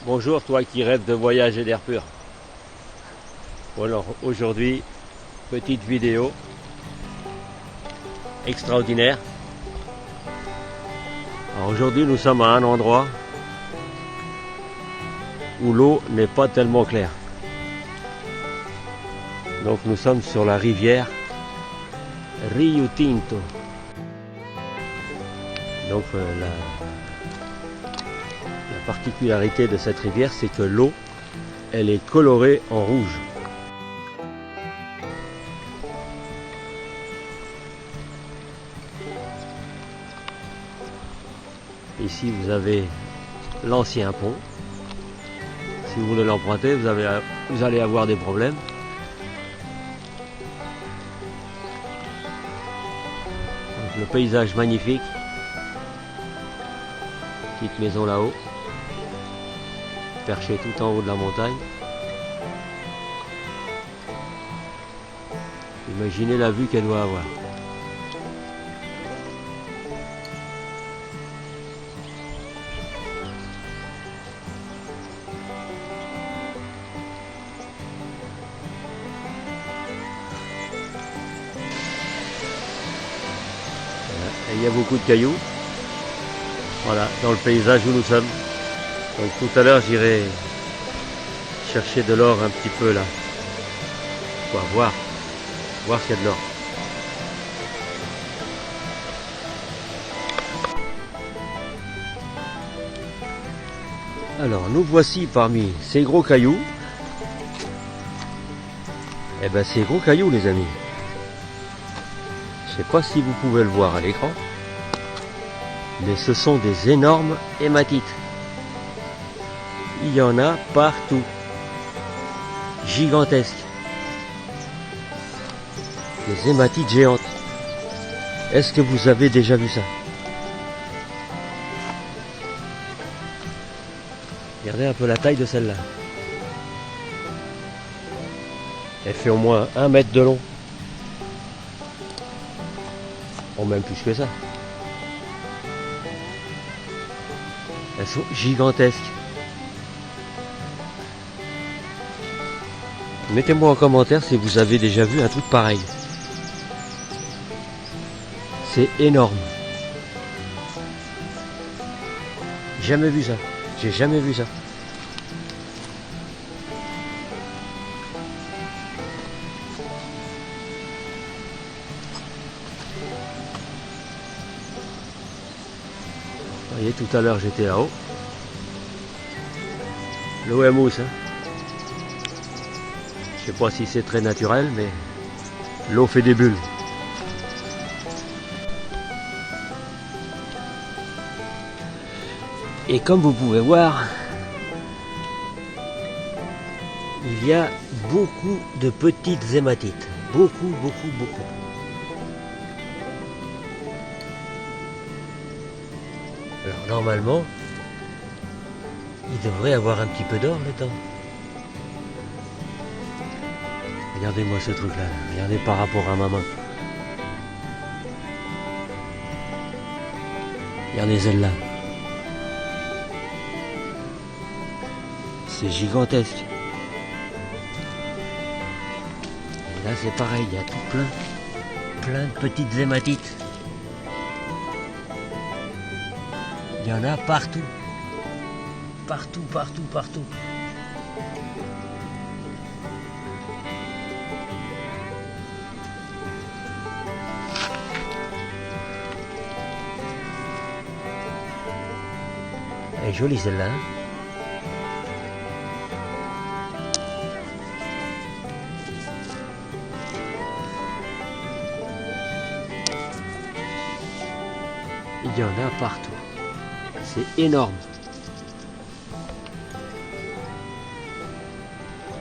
Bonjour toi qui rêves de voyage et d'air pur. Bon alors aujourd'hui, petite vidéo extraordinaire. Alors aujourd'hui nous sommes à un endroit où l'eau n'est pas tellement claire. Donc nous sommes sur la rivière Rio Tinto. Donc la particularité de cette rivière, c'est que l'eau, elle est colorée en rouge. Ici vous avez l'ancien pont. Si vous voulez l'emprunter, vous allez avoir des problèmes. Donc, le paysage magnifique. Petite maison là-haut, perchée tout en haut de la montagne. Imaginez la vue qu'elle doit avoir. Et il y a beaucoup de cailloux. Voilà, dans le paysage où nous sommes. Donc tout à l'heure j'irai chercher de l'or un petit peu là. Quoi, voir s'il y a de l'or. Alors nous voici parmi ces gros cailloux. Eh ben ces gros cailloux les amis. Je sais pas si vous pouvez le voir à l'écran. Mais ce sont des énormes hématites. Il y en a partout. Gigantesques. Des hématites géantes. Est-ce que vous avez déjà vu ça? Regardez un peu la taille de celle-là. Elle fait au moins 1 mètre de long. Oh, même plus que ça. Elles sont gigantesques. Mettez-moi en commentaire si vous avez déjà vu un truc pareil. C'est énorme. Jamais vu ça. J'ai jamais vu ça. Vous voyez, tout à l'heure j'étais là-haut. L'eau est mousse. Hein. Je sais pas si c'est très naturel, mais l'eau fait des bulles. Et comme vous pouvez voir, il y a beaucoup de petites hématites. Beaucoup. Alors normalement, il devrait y avoir un petit peu d'or là-dedans. Regardez-moi ce truc là, regardez par rapport à ma main. Regardez celle-là. C'est gigantesque. Et là c'est pareil, il y a tout plein de petites hématites. Il y en a partout. Partout. Elle est jolie celle-là. Hein. Il y en a partout. C'est énorme.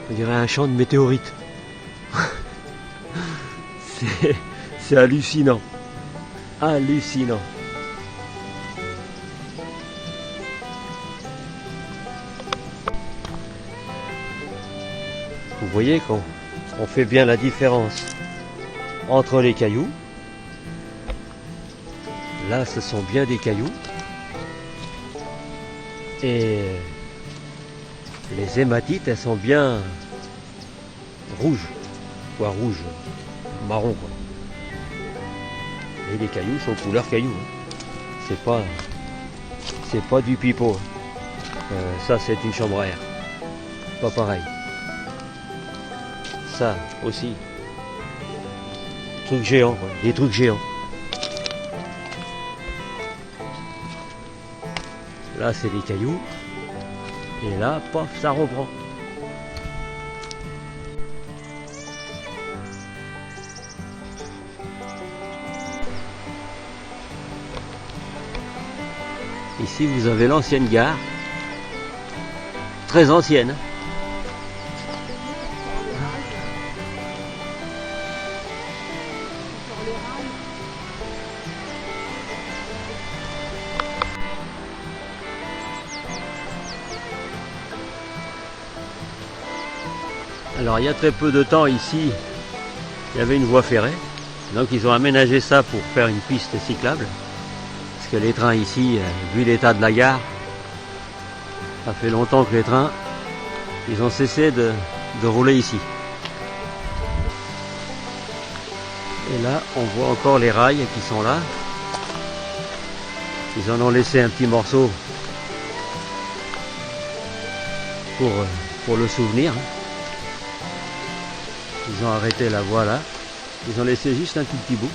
On dirait un champ de météorites. C'est hallucinant. Hallucinant. Vous voyez qu'on fait bien la différence entre les cailloux. Là, ce sont bien des cailloux. Et les hématites, elles sont bien rouges, quoi, rouge, marron quoi. Et les cailloux sont couleur cailloux. Hein. C'est pas du pipeau. Ça c'est une chambre à air. Pas pareil. Ça aussi. Trucs géants, quoi. Des trucs géants. Là c'est des cailloux. Et là, paf, ça reprend. Ici, vous avez l'ancienne gare. Très ancienne. Alors il y a très peu de temps ici, il y avait une voie ferrée. Donc ils ont aménagé ça pour faire une piste cyclable. Parce que les trains ici, vu l'état de la gare, ça fait longtemps que les trains, ils ont cessé de rouler ici. Et là, on voit encore les rails qui sont là. Ils en ont laissé un petit morceau pour le souvenir. Ils ont arrêté la voie là. Ils ont laissé juste un tout petit bout.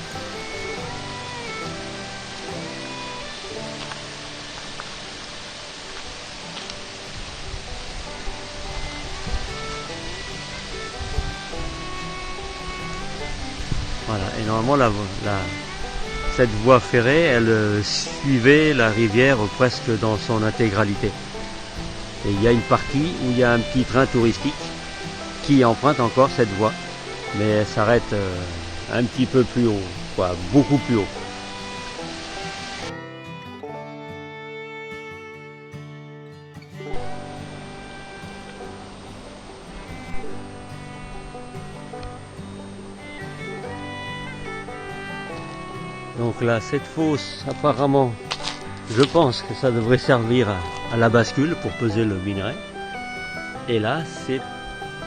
Voilà. Et normalement, cette voie ferrée, elle suivait la rivière presque dans son intégralité. Et il y a une partie où il y a un petit train touristique qui emprunte encore cette voie, mais elle s'arrête un petit peu plus haut, quoi, beaucoup plus haut. Donc là, cette fosse, apparemment, je pense que ça devrait servir à la bascule pour peser le minerai. Et là, c'est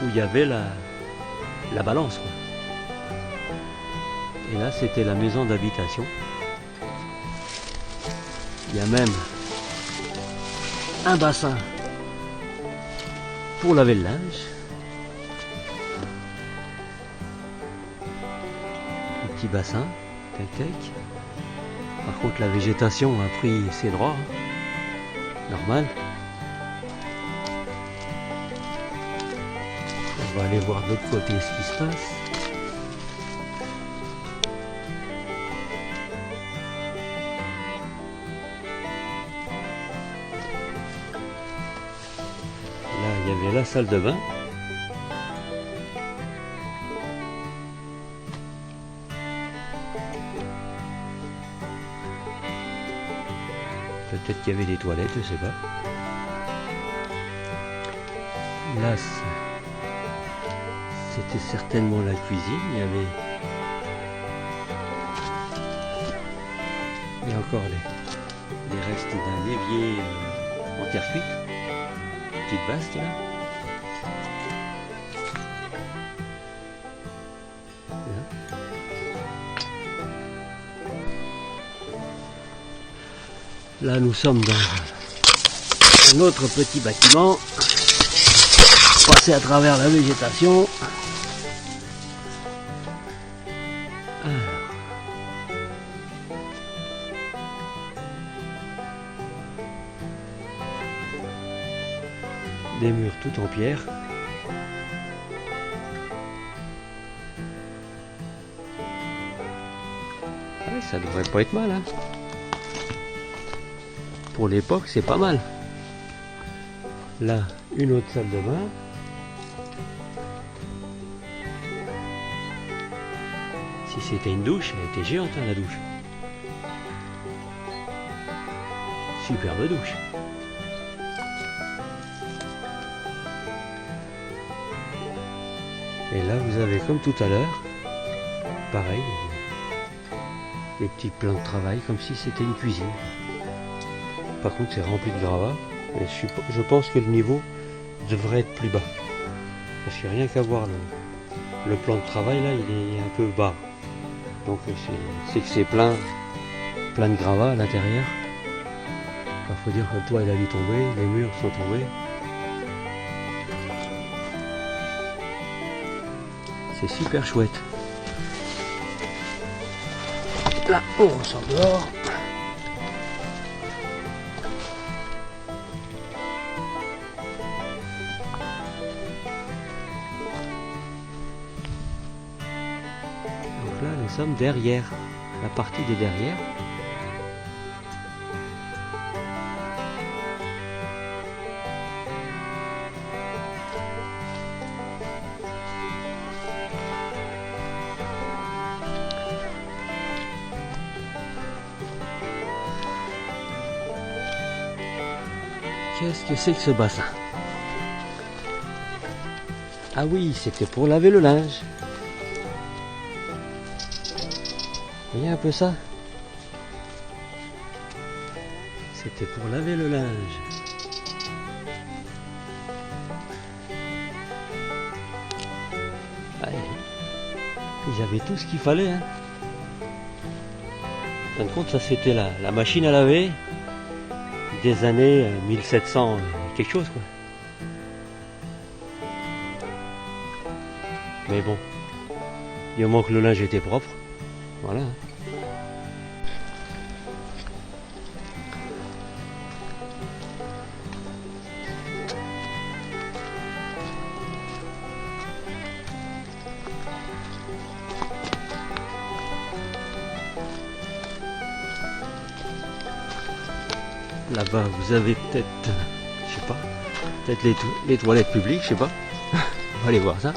où il y avait la balance, quoi. Et là, c'était la maison d'habitation. Il y a même un bassin pour laver le linge. Un petit bassin, tac. Par contre, la végétation a pris ses droits, hein. Normal. On va aller voir de l'autre côté ce qui se passe. Là, il y avait la salle de bain. Peut-être qu'il y avait des toilettes, je sais pas. Là, c'était certainement la cuisine. Il y a encore les restes d'un évier en terre cuite. Petite vasque là. Là, nous sommes dans un autre petit bâtiment. Passer à travers la végétation. Alors. Des murs tout en pierre. Ah oui, ça devrait pas être mal, hein. Pour l'époque, c'est pas mal. Là, une autre salle de bain. Si c'était une douche, elle était géante, hein, la douche. Superbe douche. Et là, vous avez comme tout à l'heure, pareil, des petits plans de travail, comme si c'était une cuisine. Par contre, c'est rempli de gravats. Et je pense que le niveau devrait être plus bas. Parce que rien qu'à voir le plan de travail là, il est un peu bas. Donc c'est que c'est plein de gravats à l'intérieur. Il faut dire que le toit il a dû tomber, les murs sont tombés. C'est super chouette. Là, on ressort dehors. Donc là, nous sommes derrière, la partie des derrière. Qu'est-ce que c'est que ce bassin? Ah oui, c'était pour laver le linge. Vous voyez un peu ça? C'était pour laver le linge. Allez. Ils avaient tout ce qu'il fallait. Hein. En fin de compte, ça c'était la machine à laver des années 1700, quelque chose quoi. Mais bon, du moment que le linge était propre, voilà. Là-bas, vous avez peut-être, je sais pas, peut-être les toilettes publiques, je sais pas. On va aller voir ça.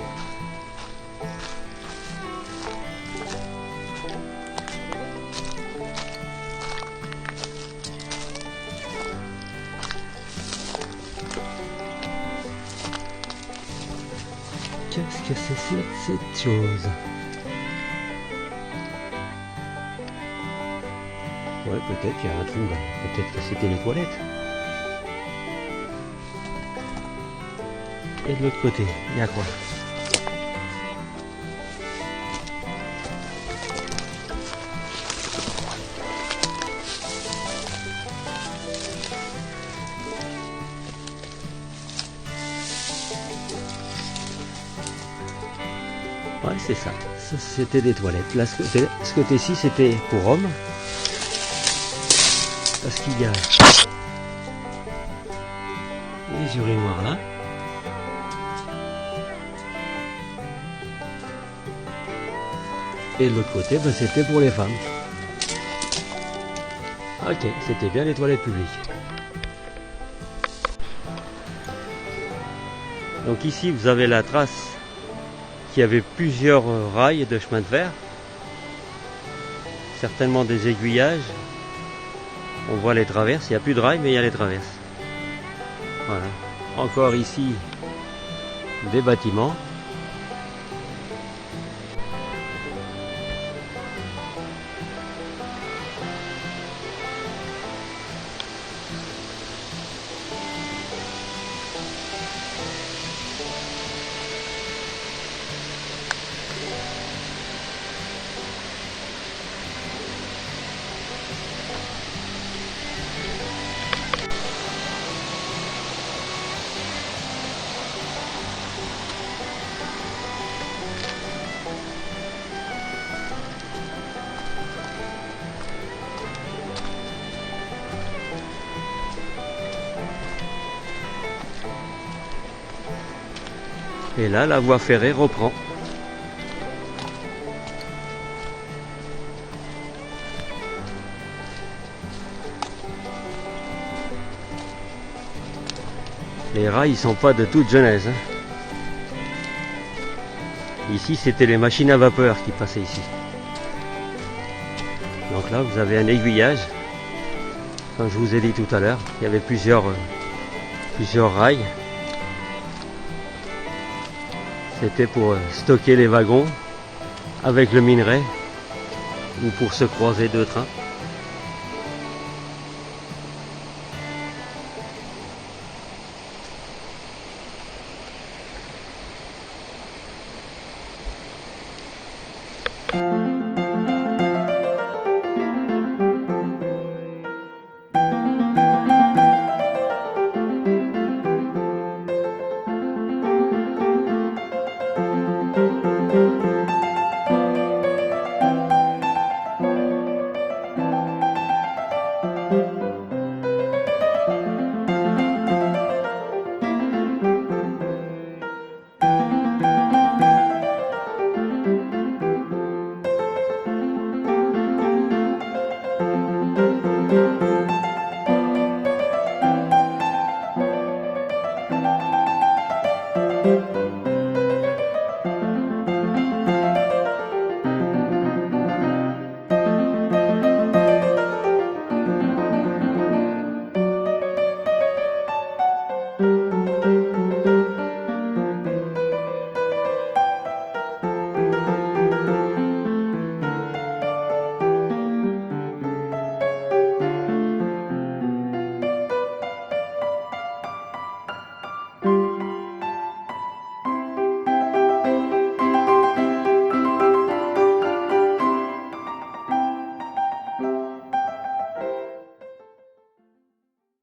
Qu'est-ce que c'est cette chose? Ouais, peut-être qu'il y a un trou là. Peut-être que c'était les toilettes. Et de l'autre côté, il y a quoi? Ouais, c'est ça. Ça, c'était des toilettes. Là, ce côté-ci, c'était pour hommes. Parce qu'il y a les urinoirs là. Et de l'autre côté, ben, c'était pour les femmes. Ok, c'était bien les toilettes publiques. Donc ici, vous avez la trace qui avait plusieurs rails de chemin de fer. Certainement des aiguillages. On voit les traverses, il n'y a plus de rails mais il y a les traverses. Voilà. Encore ici des bâtiments. Et là, la voie ferrée reprend. Les rails, ils sont pas de toute jeunesse. Hein. Ici, c'était les machines à vapeur qui passaient ici. Donc là, vous avez un aiguillage. Comme je vous ai dit tout à l'heure, il y avait plusieurs rails. C'était pour stocker les wagons avec le minerai ou pour se croiser deux trains.